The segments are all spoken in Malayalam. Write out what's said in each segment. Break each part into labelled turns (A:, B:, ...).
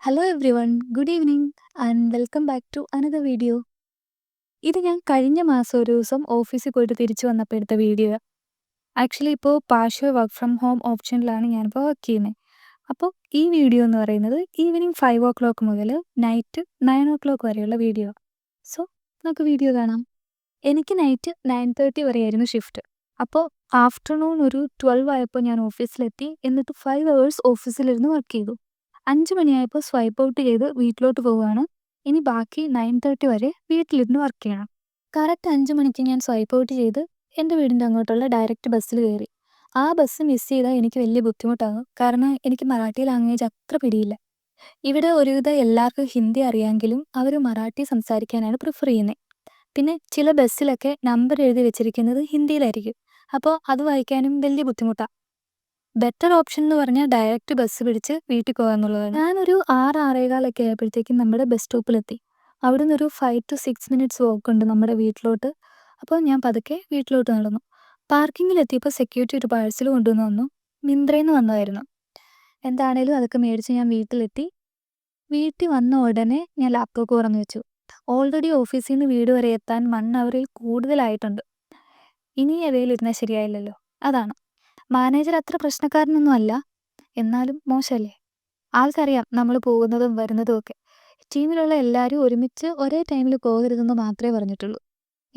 A: Hello everyone, good evening and welcome back to another video. ഇത് ഞാൻ കഴിഞ്ഞ മാസം ഒരു ദിവസം ഓഫീസിൽ പോയിട്ട് തിരിച്ചു വന്നപ്പോൾ എടുത്ത വീഡിയോ. ആക്ച്വലി ഇപ്പോൾ പാർഷ്യൽ വർക്ക് ഫ്രം ഹോം ഓപ്ഷനിലാണ് ഞാനിപ്പോൾ വർക്ക് ചെയ്യുന്നത്. അപ്പോൾ ഈ വീഡിയോ എന്ന് പറയുന്നത് ഈവനിങ് 5 o'clock മുതൽ നൈറ്റ് 9 o'clock വരെയുള്ള വീഡിയോ. സോ നമുക്ക് വീഡിയോ കാണാം. എനിക്ക് നൈറ്റ് 9:30 വരെയായിരുന്നു ഷിഫ്റ്റ്. അപ്പോൾ ആഫ്റ്റർനൂൺ ഒരു 12 ആയപ്പോൾ ഞാൻ ഓഫീസിലെത്തി. എന്നിട്ട് 5 hours ഓഫീസിലിരുന്ന് വർക്ക് ചെയ്തു. 5 മണിയായപ്പോൾ സ്വൈപ്പ് ഔട്ട് ചെയ്ത് വീട്ടിലോട്ട് പോവുകയാണ്. ഇനി ബാക്കി 9:30 വരെ വീട്ടിലിരുന്ന് വർക്ക് ചെയ്യണം. കറക്റ്റ് 5 മണിക്ക് ഞാൻ സ്വൈപ്പ് ഔട്ട് ചെയ്ത് എൻ്റെ വീടിൻ്റെ അങ്ങോട്ടുള്ള ഡയറക്റ്റ് ബസ്സിൽ കയറി. ആ ബസ് മിസ് ചെയ്താൽ എനിക്ക് വലിയ ബുദ്ധിമുട്ടാകും. കാരണം എനിക്ക് മറാഠി ലാംഗ്വേജ് അത്ര പിടിയില്ല. ഇവിടെ ഒരുവിധം എല്ലാവർക്കും ഹിന്ദി അറിയാമെങ്കിലും അവർ മറാഠി സംസാരിക്കാനാണ് പ്രിഫർ ചെയ്യുന്നത്. പിന്നെ ചില ബസ്സിലൊക്കെ നമ്പർ എഴുതി വെച്ചിരിക്കുന്നത് ഹിന്ദിയിലായിരിക്കും. അപ്പോൾ അത് വായിക്കാനും വലിയ ബുദ്ധിമുട്ടാണ്. ബെറ്റർ ഓപ്ഷൻ എന്ന് പറഞ്ഞാൽ ഡയറക്റ്റ് ബസ് പിടിച്ച് വീട്ടിൽ പോകുക എന്നുള്ളതാണ്. ഞാനൊരു 6-6:15 ആയപ്പോഴത്തേക്കും നമ്മുടെ ബസ് സ്റ്റോപ്പിലെത്തി. അവിടെ നിന്നൊരു 5 to 6 minutes walk ഉണ്ട് നമ്മുടെ വീട്ടിലോട്ട്. അപ്പോൾ ഞാൻ പതുക്കെ വീട്ടിലോട്ട് നടന്നു. പാർക്കിങ്ങിലെത്തിയപ്പോൾ സെക്യൂരിറ്റി ഒരു പാഴ്സൽ കൊണ്ടുവന്ന് വന്നു. മിന്ത്രയിൽ നിന്ന് വന്നതായിരുന്നു. എന്താണേലും അതൊക്കെ മേടിച്ച് ഞാൻ വീട്ടിലെത്തി. വീട്ടിൽ വന്ന ഉടനെ ഞാൻ ലാപ്ടോപ്പ് തുറന്നു വെച്ചു. ഓൾറെഡി ഓഫീസിൽ നിന്ന് വീട് വരെ എത്താൻ 1 hour കൂടുതലായിട്ടുണ്ട്. ഇനി ഇടയിലിരുന്നാൽ ശരിയായില്ലല്ലോ, അതാണ്. മാനേജർ അത്ര പ്രശ്നക്കാരനൊന്നും അല്ല, എന്നാലും മോശമല്ലേ. ആൾക്കറിയാം നമ്മൾ പോകുന്നതും വരുന്നതും ഒക്കെ. ടീമിലുള്ള എല്ലാവരും ഒരുമിച്ച് ഒരേ ടൈമിൽ പോകരുതെന്ന് മാത്രമേ പറഞ്ഞിട്ടുള്ളൂ.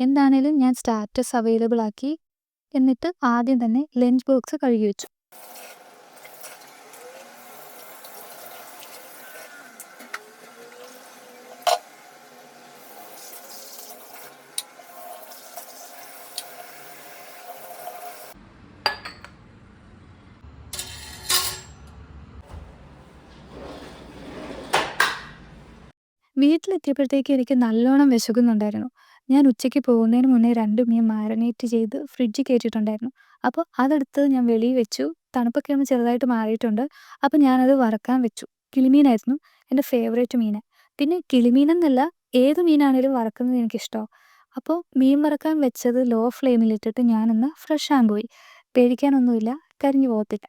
A: എന്താണേലും ഞാൻ സ്റ്റാറ്റസ് അവൈലബിൾ ആക്കി. എന്നിട്ട് ആദ്യം തന്നെ ലഞ്ച് ബോക്സ് കഴുകി വെച്ചു. വീട്ടിലെത്തിയപ്പോഴത്തേക്ക് എനിക്ക് നല്ലോണം വിശക്കുന്നുണ്ടായിരുന്നു. ഞാൻ ഉച്ചയ്ക്ക് പോകുന്നതിന് മുന്നേ 2 മീൻ മാരിനേറ്റ് ചെയ്ത് ഫ്രിഡ്ജിൽ കയറ്റിയിട്ടുണ്ടായിരുന്നു. അപ്പോൾ അതെടുത്ത് ഞാൻ വെളിയിൽ വെച്ചു. തണുപ്പൊക്കെ ഒന്ന് ചെറുതായിട്ട് മാറിയിട്ടുണ്ട്. അപ്പോൾ ഞാനത് വറക്കാൻ വെച്ചു. കിളിമീനായിരുന്നു എൻ്റെ ഫേവറേറ്റ് മീൻ. പിന്നെ കിളിമീനെന്നല്ല, ഏത് മീനാണേലും വറക്കുന്നത് എനിക്കിഷ്ടമാണ്. അപ്പോൾ മീൻ വറക്കാൻ വെച്ചത് ലോ ഫ്ലെയിമിലിട്ടിട്ട് ഞാനൊന്ന് ഫ്രഷ് ആകാൻ പോയി. പേടിക്കാനൊന്നുമില്ല, കരിഞ്ഞു പോകത്തില്ല.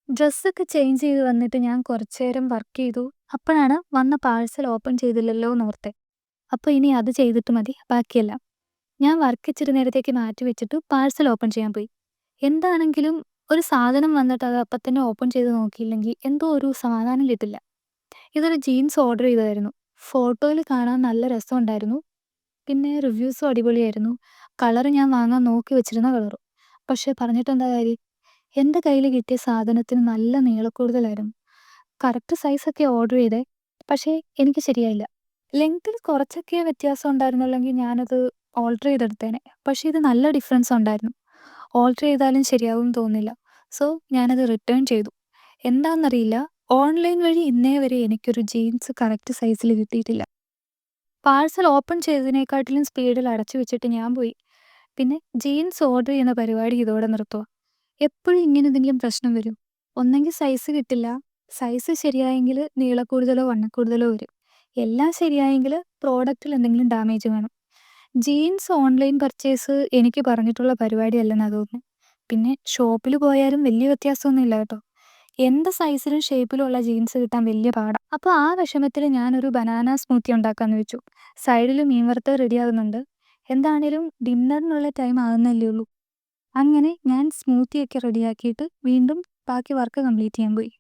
A: ഡ്രസ്സൊക്കെ ചേഞ്ച് ചെയ്ത് വന്നിട്ട് ഞാൻ കുറച്ച് നേരം വർക്ക് ചെയ്തു. അപ്പോഴാണ് വന്ന പാഴ്സൽ ഓപ്പൺ ചെയ്തില്ലല്ലോ എന്നോർത്തെ. അപ്പോൾ ഇനി അത് ചെയ്തിട്ട് മതി ബാക്കിയെല്ലാം. ഞാൻ വർക്ക് ഇച്ചിരി നേരത്തേക്ക് മാറ്റി വെച്ചിട്ട് പാഴ്സൽ ഓപ്പൺ ചെയ്യാൻ പോയി. എന്താണെങ്കിലും ഒരു സാധനം വന്നിട്ട് അത് അപ്പം തന്നെ ഓപ്പൺ ചെയ്ത് നോക്കിയില്ലെങ്കിൽ എന്തോ ഒരു സമാധാനം കിട്ടില്ല. ഇതൊരു ജീൻസ് ഓർഡർ ചെയ്തതായിരുന്നു. ഫോട്ടോയിൽ കാണാൻ നല്ല രസമുണ്ടായിരുന്നു. പിന്നെ റിവ്യൂസും അടിപൊളിയായിരുന്നു. കളറ് ഞാൻ വാങ്ങാൻ നോക്കി വെച്ചിരുന്ന കളറും. പക്ഷേ പറഞ്ഞിട്ടെന്താ കാര്യം? എൻ്റെ കയ്യിൽ കിട്ടിയ സാധനത്തിന് നല്ല നീളക്കൂടുതലായിരുന്നു. കറക്റ്റ് സൈസൊക്കെ ഓർഡർ ചെയ്തേ, പക്ഷേ എനിക്ക് ശരിയായില്ല. ലെങ്ത്തിൽ കുറച്ചൊക്കെ വ്യത്യാസം ഉണ്ടായിരുന്നുള്ളെങ്കിൽ ഞാനത് ഓൾട്ടർ ചെയ്തെടുത്തേനെ. പക്ഷേ ഇത് നല്ല ഡിഫറൻസ് ഉണ്ടായിരുന്നു. ഓൾട്ടർ ചെയ്താലും ശരിയാവും തോന്നില്ല. സോ ഞാനത് റിട്ടേൺ ചെയ്തു. എന്താണെന്നറിയില്ല, ഓൺലൈൻ വഴി ഇന്നേ വരെ എനിക്കൊരു ജീൻസ് കറക്റ്റ് സൈസിൽ കിട്ടിയിട്ടില്ല. പാഴ്സൽ ഓപ്പൺ ചെയ്തതിനെക്കാട്ടിലും സ്പീഡിൽ അടച്ചു വെച്ചിട്ട് ഞാൻ പോയി. പിന്നെ ജീൻസ് ഓർഡർ ചെയ്യുന്ന പരിപാടി ഇതോടെ നിർത്തുക. എപ്പോഴും ഇങ്ങനെ എന്തെങ്കിലും പ്രശ്നം വരും. ഒന്നെങ്കിൽ സൈസ് കിട്ടില്ല, സൈസ് ശരിയായെങ്കിൽ നീളക്കൂടുതലോ വണ്ണക്കൂടുതലോ വരും. എല്ലാം ശരിയായെങ്കിൽ പ്രോഡക്റ്റിൽ എന്തെങ്കിലും ഡാമേജ് വേണം. ജീൻസ് ഓൺലൈൻ പർച്ചേസ് എനിക്ക് പറഞ്ഞിട്ടുള്ള പരിപാടിയല്ലെന്നാണ് തോന്നുന്നത്. പിന്നെ ഷോപ്പിൽ പോയാലും വലിയ വ്യത്യാസമൊന്നുമില്ല കേട്ടോ. എന്ത് സൈസിലും ഷേപ്പിലും ഉള്ള ജീൻസ് കിട്ടാൻ വലിയ പാടാ. അപ്പോൾ ആ വിഷമത്തിൽ ഞാനൊരു ബനാന സ്മൂത്തി ഉണ്ടാക്കാമെന്ന് വെച്ചു. സൈഡിൽ മീൻ വറുത്തത് റെഡിയാകുന്നുണ്ട്. എന്താണേലും ഡിന്നറിനുള്ള ടൈം ആകുന്നല്ലേ ഉള്ളൂ. അങ്ങനെ ഞാൻ സ്മൂത്തിയൊക്കെ റെഡിയാക്കിയിട്ട് വീണ്ടും ബാക്കി വർക്ക് കംപ്ലീറ്റ് ചെയ്യാൻ പോയി.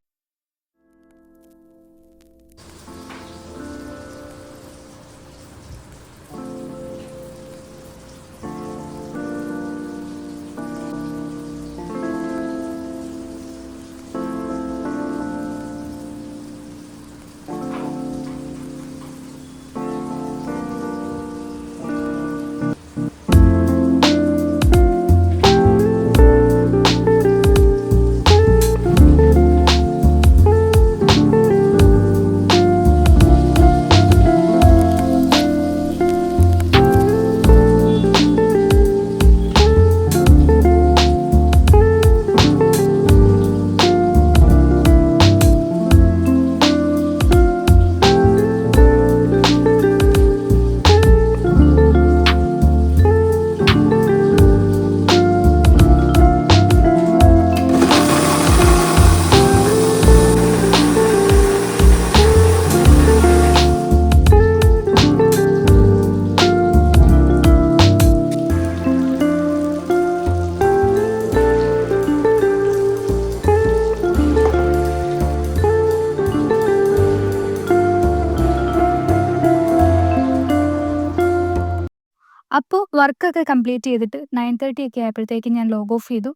A: അപ്പോൾ വർക്കൊക്കെ കംപ്ലീറ്റ് ചെയ്തിട്ട് 9:30 ഒക്കെ ആയപ്പോഴത്തേക്കും ഞാൻ ലോഗ് ഓഫ് ചെയ്തു.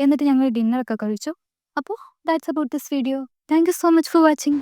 A: എന്നിട്ട് ഞങ്ങൾ ഡിന്നറൊക്കെ കഴിച്ചു. അപ്പോൾ that's about this video. Thank you so much for watching.